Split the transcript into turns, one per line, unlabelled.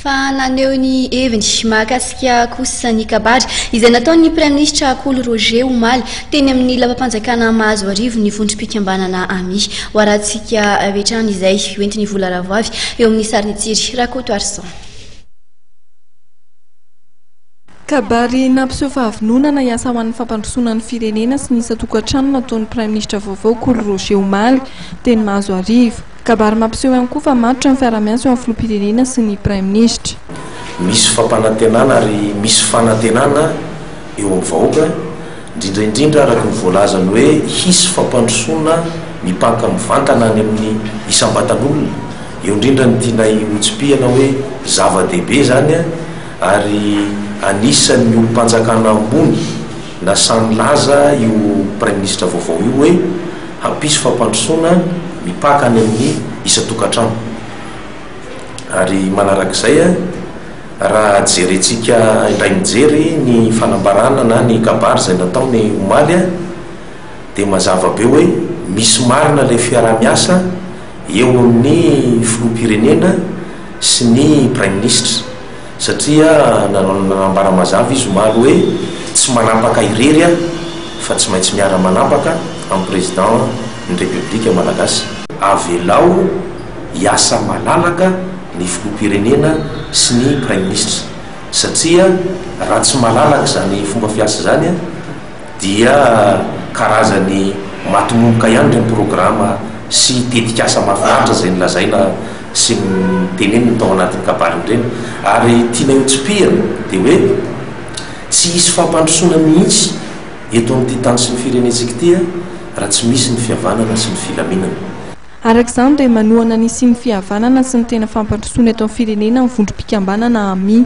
fa naneho ny heviny mahakasika kosa ny kabary izay nataon'ny Premier ministre Kolo Roger Omaly teny amin'ny lavampanjakana Mahazo Arivo ny vondrom-pikambanana Ami ho arahantsika avetrany izay hoentiny vola ravoavy eo amin'ny sariny tsiry Rakoto Arsan.
Kabary nampiseho fahavononana hiasa ho an'ny fampandrosoana ny firenena sy ny isan-tokantrano nataon'ny Premier ministre vaovao Kolo Roger Omaly teny Mahazo Arivo. Kabary mampiseho ihany koa fa matotra ny fiara-miasa eo amin'ny filoham-pirenena sy ny Premier ministre.
Misy fampanantenana ary misy fanantenana eo amin'ny vahoaka indrindra araka ny voalazany hoe hisy fampandrosoana mipanka mivantana any amin'ny isam-batan'olona. Eo indrindra ny tianay hotsipihana hoe zava-dehibe zany ary anisan'ny olom-panjakana ambony na samy laza io Premier ministre vaovao io hoe hampisy fampandrosoana mipaka any amin'ny isan-tokantrano. Ary manarak'izay raha jerentsika indray mijery ny fanambarana na ny kabary izay nataony Omaly dia mazava be hoe misy marina ilay fiara-miasa eo amin'ny filoham-pirenena sy ny Premier ministre, satria nanambara mazava izy Omaly hoe tsy manapaka irery fa tsy maintsy miara manapaka amin'ny président ny République Malagasy. Avelao hiasa malalaka ny filoham-pirenena sy ny Premier ministre, satria raha tsy malalaka zany fomba fiasa zany dia karazany matomboka ihany ny programa sy tetikasa mahafinaritra izay nilazaina sy teneniny tao anatin'ny kabary ireny. Ary tiana hotsipihana dia hoe tsy hisy fampandrosoana mihitsy eto amin'ity tany sy ny firenentsika ity raha tsy misy ny fihavanana sy ny filaminana.
Arak'izany dia manohana ny sy ny fihavanana sy ny tena fampandrosoana eto amin'ny firenena ny vondrom-pikambanana Ami.